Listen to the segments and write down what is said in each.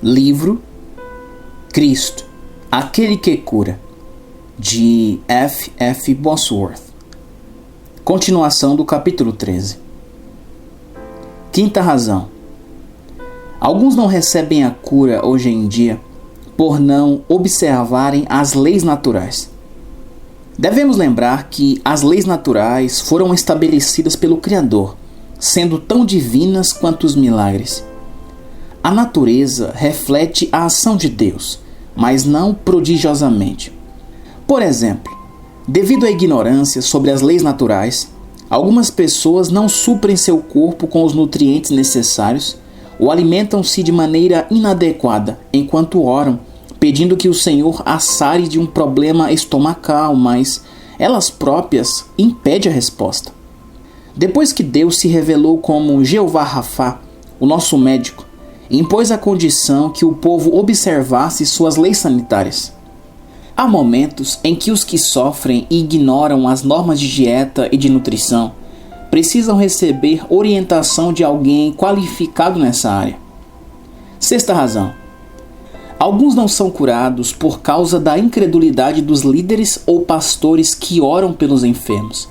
Livro Cristo, Aquele que Cura, de F. F. Bosworth. Continuação do capítulo 13. Quinta razão. Alguns não recebem a cura hoje em dia por não observarem as leis naturais. Devemos lembrar que as leis naturais foram estabelecidas pelo Criador, sendo tão divinas quanto os milagres. A natureza reflete a ação de Deus, mas não prodigiosamente. Por exemplo, devido à ignorância sobre as leis naturais, algumas pessoas não suprem seu corpo com os nutrientes necessários ou alimentam-se de maneira inadequada enquanto oram, pedindo que o Senhor as sare de um problema estomacal, mas elas próprias impedem a resposta. Depois que Deus se revelou como Jeová Rafá, o nosso médico, impôs a condição que o povo observasse suas leis sanitárias. Há momentos em que os que sofrem e ignoram as normas de dieta e de nutrição precisam receber orientação de alguém qualificado nessa área. Sexta razão. Alguns não são curados por causa da incredulidade dos líderes ou pastores que oram pelos enfermos.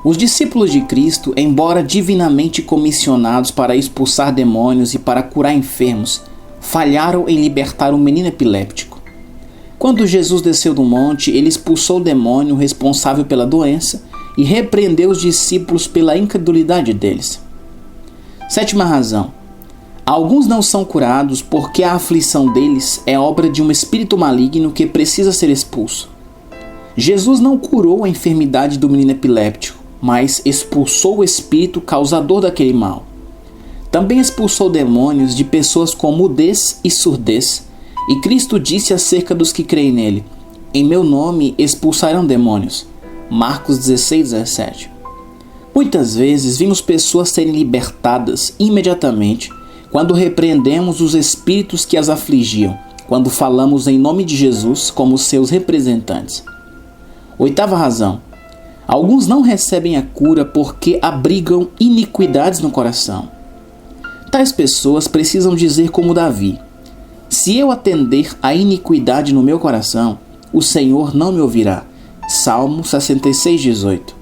Os discípulos de Cristo, embora divinamente comissionados para expulsar demônios e para curar enfermos, falharam em libertar um menino epiléptico. Quando Jesus desceu do monte, ele expulsou o demônio responsável pela doença e repreendeu os discípulos pela incredulidade deles. Sétima razão. Alguns não são curados porque a aflição deles é obra de um espírito maligno que precisa ser expulso. Jesus não curou a enfermidade do menino epiléptico, mas expulsou o espírito causador daquele mal. Também expulsou demônios de pessoas com mudez e surdez, e Cristo disse acerca dos que creem nele: em meu nome expulsarão demônios. Marcos 16:17. Muitas vezes vimos pessoas serem libertadas imediatamente quando repreendemos os espíritos que as afligiam, quando falamos em nome de Jesus como seus representantes. Oitava razão. Alguns não recebem a cura porque abrigam iniquidades no coração. Tais pessoas precisam dizer como Davi: se eu atender à iniquidade no meu coração, o Senhor não me ouvirá. Salmo 66:18.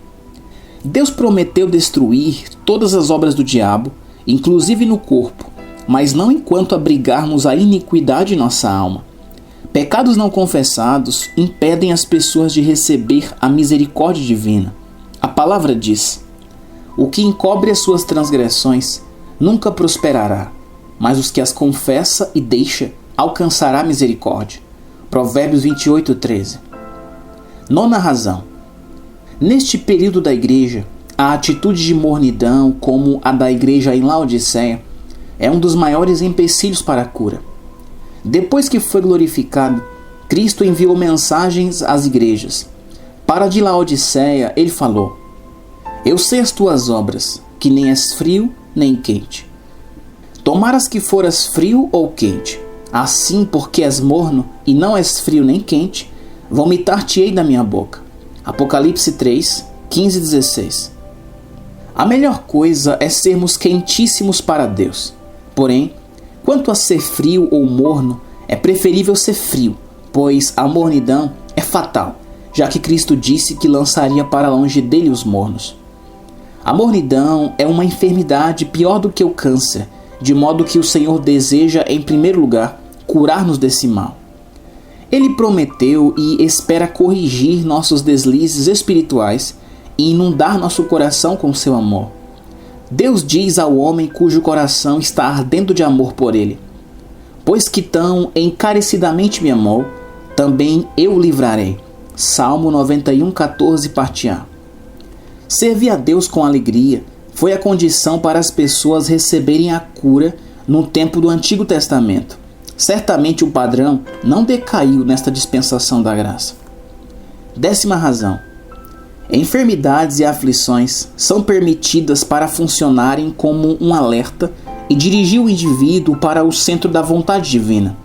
Deus prometeu destruir todas as obras do diabo, inclusive no corpo, mas não enquanto abrigarmos a iniquidade em nossa alma. Pecados não confessados impedem as pessoas de receber a misericórdia divina. A palavra diz: o que encobre as suas transgressões nunca prosperará, mas os que as confessa e deixa alcançará misericórdia. Provérbios 28:13. Nona razão. Neste período da igreja, a atitude de mornidão, como a da igreja em Laodiceia, é um dos maiores empecilhos para a cura. Depois que foi glorificado, Cristo enviou mensagens às igrejas. Para a de Laodiceia, ele falou: eu sei as tuas obras, que nem és frio nem quente. Tomaras que foras frio ou quente, assim porque és morno e não és frio nem quente, vomitar-te-ei da minha boca. Apocalipse 3, 15 e 16. A melhor coisa é sermos quentíssimos para Deus. Porém, quanto a ser frio ou morno, é preferível ser frio, pois a mornidão é fatal, já que Cristo disse que lançaria para longe dele os mornos. A mornidão é uma enfermidade pior do que o câncer, de modo que o Senhor deseja, em primeiro lugar, curar-nos desse mal. Ele prometeu e espera corrigir nossos deslizes espirituais e inundar nosso coração com seu amor. Deus diz ao homem cujo coração está ardendo de amor por ele: pois que tão encarecidamente me amou, também eu o livrarei. Salmo 91:14, parte A. Servir a Deus com alegria foi a condição para as pessoas receberem a cura no tempo do Antigo Testamento. Certamente o padrão não decaiu nesta dispensação da graça. Décima razão. Enfermidades e aflições são permitidas para funcionarem como um alerta e dirigir o indivíduo para o centro da vontade divina.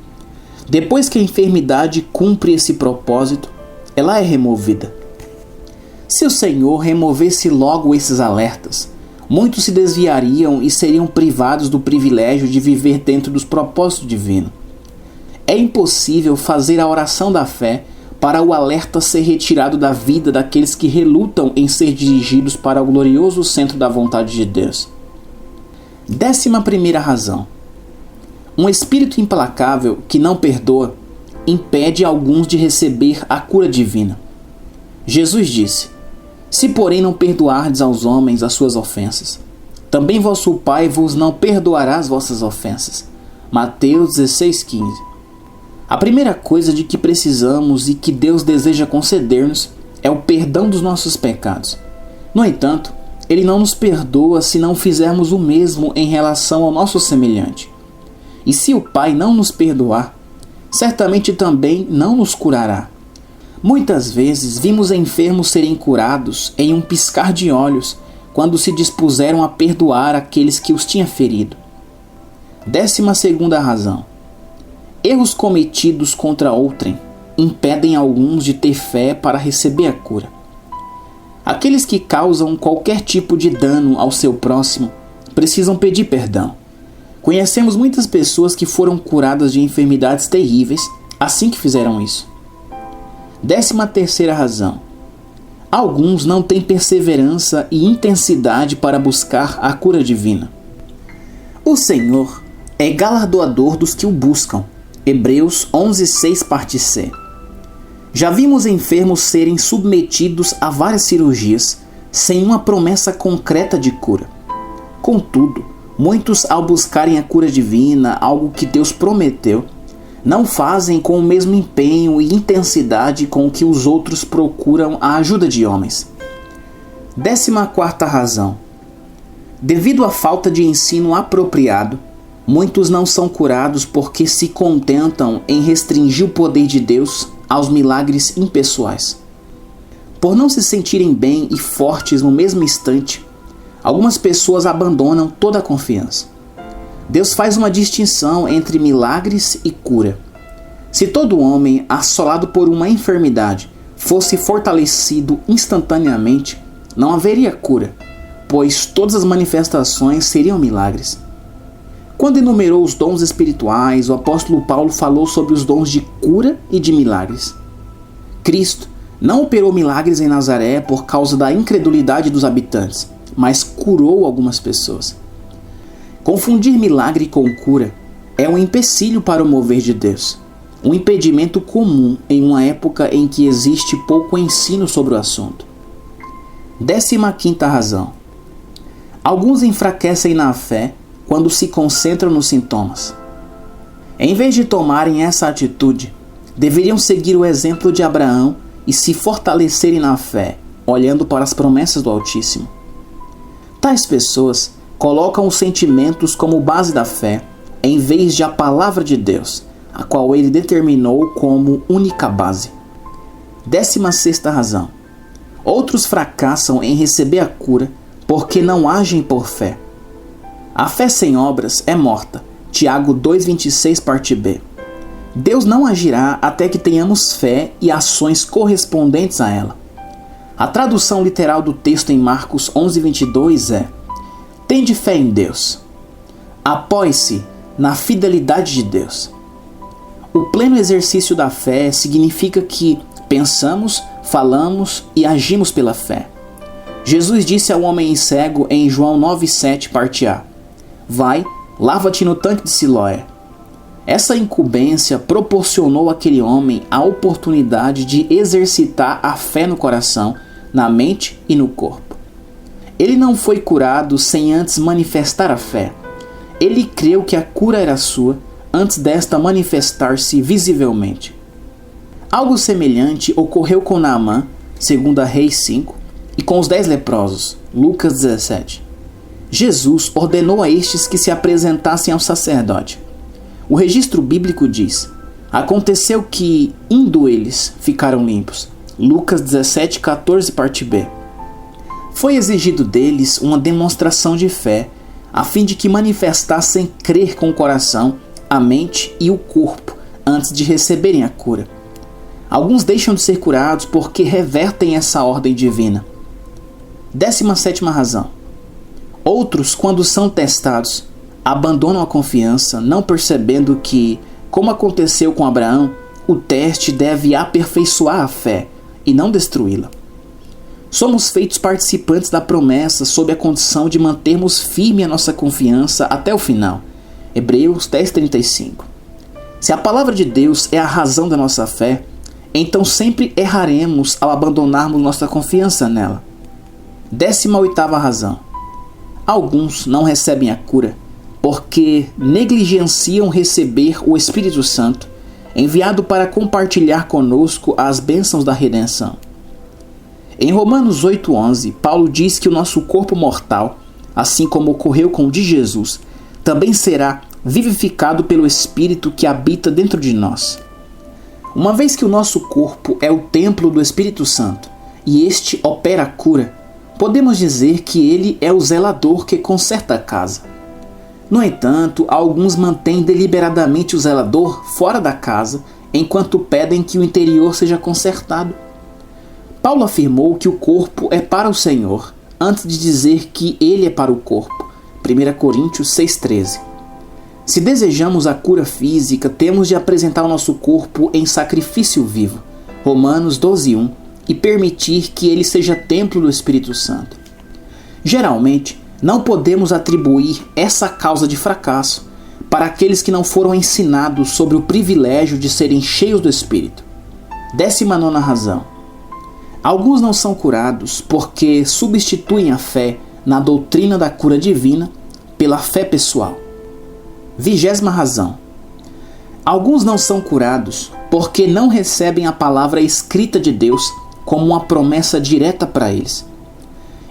Depois que a enfermidade cumpre esse propósito, ela é removida. Se o Senhor removesse logo esses alertas, muitos se desviariam e seriam privados do privilégio de viver dentro dos propósitos divinos. É impossível fazer a oração da fé para o alerta ser retirado da vida daqueles que relutam em ser dirigidos para o glorioso centro da vontade de Deus. 11ª razão. Um espírito implacável que não perdoa impede alguns de receber a cura divina. Jesus disse: se porém não perdoardes aos homens as suas ofensas, também vosso Pai vos não perdoará as vossas ofensas. Mateus 16,15. A primeira coisa de que precisamos e que Deus deseja conceder-nos é o perdão dos nossos pecados. No entanto, Ele não nos perdoa se não fizermos o mesmo em relação ao nosso semelhante. E se o Pai não nos perdoar, certamente também não nos curará. Muitas vezes vimos enfermos serem curados em um piscar de olhos quando se dispuseram a perdoar aqueles que os tinham ferido. 12ª razão. Erros cometidos contra outrem impedem alguns de ter fé para receber a cura. Aqueles que causam qualquer tipo de dano ao seu próximo precisam pedir perdão. Conhecemos muitas pessoas que foram curadas de enfermidades terríveis assim que fizeram isso. 13ª razão. Alguns não têm perseverança e intensidade para buscar a cura divina. O Senhor é galardoador dos que o buscam. Hebreus 11:6 parte C. Já vimos enfermos serem submetidos a várias cirurgias sem uma promessa concreta de cura. Contudo, muitos, ao buscarem a cura divina, algo que Deus prometeu, não fazem com o mesmo empenho e intensidade com que os outros procuram a ajuda de homens. 14ª razão. Devido à falta de ensino apropriado, muitos não são curados porque se contentam em restringir o poder de Deus aos milagres impessoais. Por não se sentirem bem e fortes no mesmo instante, algumas pessoas abandonam toda a confiança. Deus faz uma distinção entre milagres e cura. Se todo homem assolado por uma enfermidade fosse fortalecido instantaneamente, não haveria cura, pois todas as manifestações seriam milagres. Quando enumerou os dons espirituais, o apóstolo Paulo falou sobre os dons de cura e de milagres. Cristo não operou milagres em Nazaré por causa da incredulidade dos habitantes, mas curou algumas pessoas. Confundir milagre com cura é um empecilho para o mover de Deus, um impedimento comum em uma época em que existe pouco ensino sobre o assunto. 15ª razão. Alguns enfraquecem na fé quando se concentram nos sintomas. Em vez de tomarem essa atitude, deveriam seguir o exemplo de Abraão e se fortalecerem na fé, olhando para as promessas do Altíssimo. Tais pessoas colocam os sentimentos como base da fé, em vez de a palavra de Deus, a qual ele determinou como única base. 16ª razão. Outros fracassam em receber a cura porque não agem por fé. A fé sem obras é morta. Tiago 2,26 parte B. Deus não agirá até que tenhamos fé e ações correspondentes a ela. A tradução literal do texto em Marcos 11:22 é: tende fé em Deus. Apoie-se na fidelidade de Deus. O pleno exercício da fé significa que pensamos, falamos e agimos pela fé. Jesus disse ao homem cego em João 9,7 parte A: vai, lava-te no tanque de Siloé. Essa incumbência proporcionou àquele homem a oportunidade de exercitar a fé no coração, na mente e no corpo. Ele não foi curado sem antes manifestar a fé. Ele creu que a cura era sua antes desta manifestar-se visivelmente. Algo semelhante ocorreu com Naamã, 2 Reis 5, e com os 10 leprosos, Lucas 17. Jesus ordenou a estes que se apresentassem ao sacerdote. O registro bíblico diz: aconteceu que, indo eles, ficaram limpos. Lucas 17:14 parte B. Foi exigido deles uma demonstração de fé, a fim de que manifestassem crer com o coração, a mente e o corpo, antes de receberem a cura. Alguns deixam de ser curados porque revertem essa ordem divina. 17ª razão. Outros, quando são testados, abandonam a confiança, não percebendo que, como aconteceu com Abraão, o teste deve aperfeiçoar a fé e não destruí-la. Somos feitos participantes da promessa sob a condição de mantermos firme a nossa confiança até o final. Hebreus 10:35. Se a palavra de Deus é a razão da nossa fé, então sempre erraremos ao abandonarmos nossa confiança nela. 18ª razão. Alguns não recebem a cura porque negligenciam receber o Espírito Santo, enviado para compartilhar conosco as bênçãos da redenção. Em Romanos 8:11, Paulo diz que o nosso corpo mortal, assim como ocorreu com o de Jesus, também será vivificado pelo Espírito que habita dentro de nós. Uma vez que o nosso corpo é o templo do Espírito Santo e este opera a cura, podemos dizer que ele é o zelador que conserta a casa. No entanto, alguns mantêm deliberadamente o zelador fora da casa enquanto pedem que o interior seja consertado. Paulo afirmou que o corpo é para o Senhor, antes de dizer que ele é para o corpo. 1 Coríntios 6:13. Se desejamos a cura física, temos de apresentar o nosso corpo em sacrifício vivo. Romanos 12:1. E permitir que ele seja templo do Espírito Santo. Geralmente, não podemos atribuir essa causa de fracasso para aqueles que não foram ensinados sobre o privilégio de serem cheios do Espírito. 19ª razão. Alguns não são curados porque substituem a fé na doutrina da cura divina pela fé pessoal. 20ª razão. Alguns não são curados porque não recebem a palavra escrita de Deus como uma promessa direta para eles.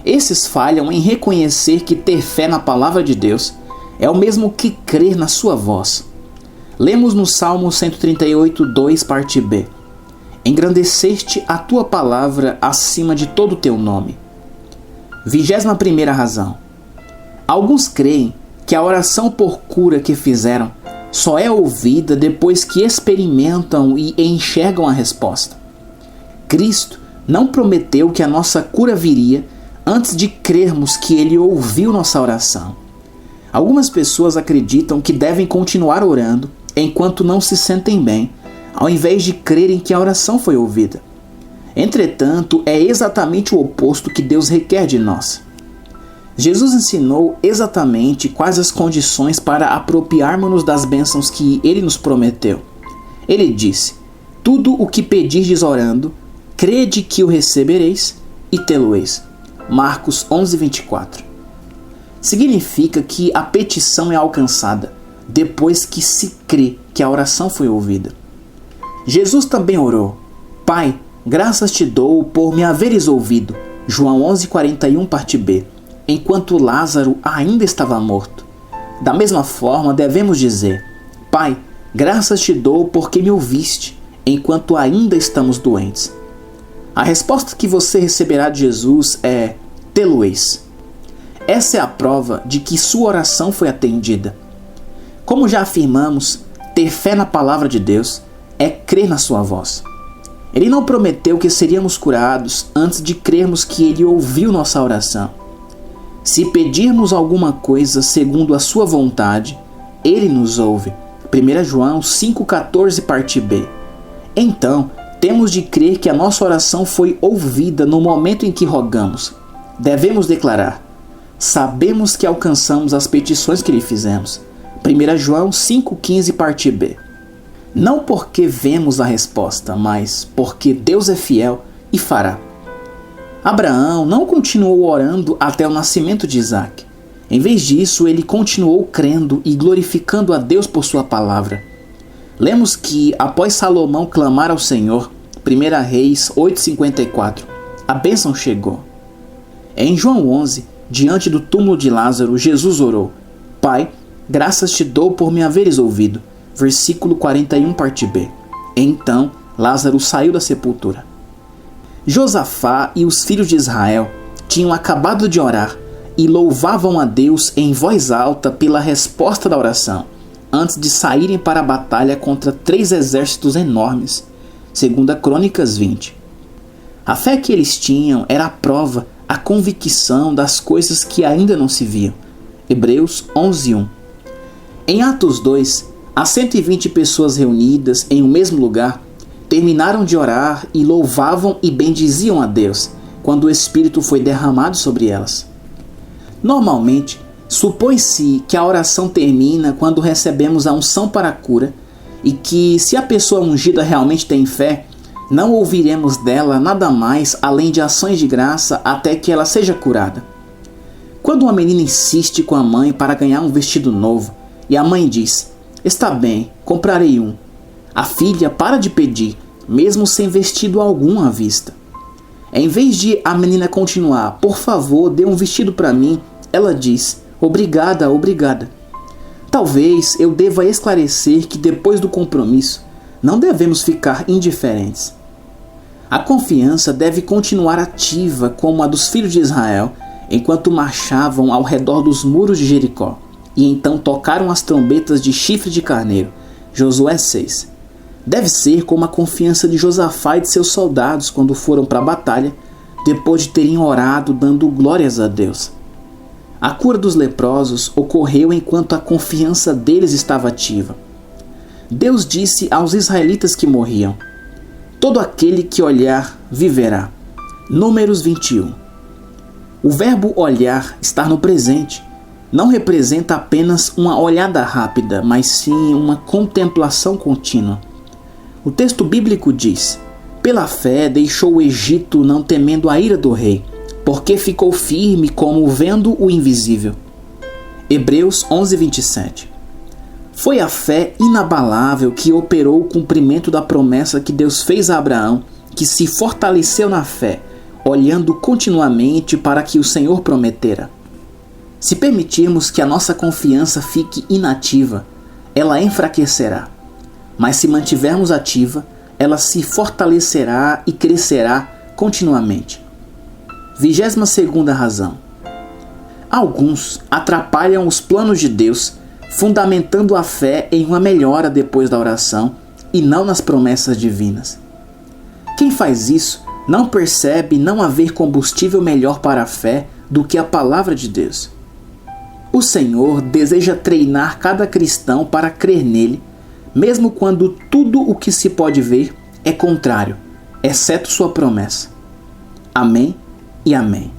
Esses falham em reconhecer que ter fé na palavra de Deus é o mesmo que crer na sua voz. Lemos no Salmo 138:2, parte B. Engrandeceste a tua palavra acima de todo o teu nome. 21ª razão. Alguns creem que a oração por cura que fizeram só é ouvida depois que experimentam e enxergam a resposta. Cristo não prometeu que a nossa cura viria antes de crermos que Ele ouviu nossa oração. Algumas pessoas acreditam que devem continuar orando enquanto não se sentem bem, ao invés de crerem que a oração foi ouvida. Entretanto, é exatamente o oposto que Deus requer de nós. Jesus ensinou exatamente quais as condições para apropriarmos-nos das bênçãos que Ele nos prometeu. Ele disse: tudo o que pedirdes orando, crede que o recebereis e tê-lo-eis. Marcos 11:24. Significa que a petição é alcançada depois que se crê que a oração foi ouvida. Jesus também orou: Pai, graças te dou por me haveres ouvido. João 11:41, parte B. Enquanto Lázaro ainda estava morto. Da mesma forma, devemos dizer: Pai, graças te dou porque me ouviste, enquanto ainda estamos doentes. A resposta que você receberá de Jesus é: tê-lo-eis. Essa é a prova de que sua oração foi atendida. Como já afirmamos, ter fé na palavra de Deus é crer na sua voz. Ele não prometeu que seríamos curados antes de crermos que Ele ouviu nossa oração. Se pedirmos alguma coisa segundo a sua vontade, Ele nos ouve. 1 João 5,14, parte B. Então, temos de crer que a nossa oração foi ouvida no momento em que rogamos. Devemos declarar: sabemos que alcançamos as petições que lhe fizemos. 1 João 5,15, parte B. Não porque vemos a resposta, mas porque Deus é fiel e fará. Abraão não continuou orando até o nascimento de Isaac. Em vez disso, ele continuou crendo e glorificando a Deus por sua palavra. Lemos que, após Salomão clamar ao Senhor, 1 Reis 8,54, a bênção chegou. Em João 11, diante do túmulo de Lázaro, Jesus orou: Pai, graças te dou por me haveres ouvido. Versículo 41, parte B. Então, Lázaro saiu da sepultura. Josafá e os filhos de Israel tinham acabado de orar e louvavam a Deus em voz alta pela resposta da oração, antes de saírem para a batalha contra 3 exércitos enormes. 2 Crônicas 20. A fé que eles tinham era a prova a convicção das coisas que ainda não se viam. Hebreus 11:1. Em Atos 2, as 120 pessoas reunidas em um mesmo lugar terminaram de orar e louvavam e bendiziam a Deus quando o Espírito foi derramado sobre elas. Normalmente, supõe-se que a oração termina quando recebemos a unção para a cura e que, se a pessoa ungida realmente tem fé, não ouviremos dela nada mais além de ações de graça até que ela seja curada. Quando uma menina insiste com a mãe para ganhar um vestido novo e a mãe diz: "Está bem, comprarei um", a filha para de pedir, mesmo sem vestido algum à vista. Em vez de a menina continuar: "Por favor, dê um vestido para mim", ela diz: "Obrigada, obrigada". Talvez eu deva esclarecer que depois do compromisso, não devemos ficar indiferentes. A confiança deve continuar ativa como a dos filhos de Israel, enquanto marchavam ao redor dos muros de Jericó, e então tocaram as trombetas de chifre de carneiro. Josué 6. Deve ser como a confiança de Josafá e de seus soldados quando foram para a batalha, depois de terem orado dando glórias a Deus. A cura dos leprosos ocorreu enquanto a confiança deles estava ativa. Deus disse aos israelitas que morriam: "Todo aquele que olhar viverá". Números 21. O verbo olhar, estar no presente, não representa apenas uma olhada rápida, mas sim uma contemplação contínua. O texto bíblico diz: "Pela fé deixou o Egito não temendo a ira do rei, porque ficou firme como vendo o invisível". Hebreus 11:27. Foi a fé inabalável que operou o cumprimento da promessa que Deus fez a Abraão, que se fortaleceu na fé, olhando continuamente para que o Senhor prometera. Se permitirmos que a nossa confiança fique inativa, ela enfraquecerá. Mas se mantivermos ativa, ela se fortalecerá e crescerá continuamente. 22ª razão. Alguns atrapalham os planos de Deus, fundamentando a fé em uma melhora depois da oração e não nas promessas divinas. Quem faz isso não percebe não haver combustível melhor para a fé do que a palavra de Deus. O Senhor deseja treinar cada cristão para crer nele, mesmo quando tudo o que se pode ver é contrário, exceto sua promessa. Amém e amém.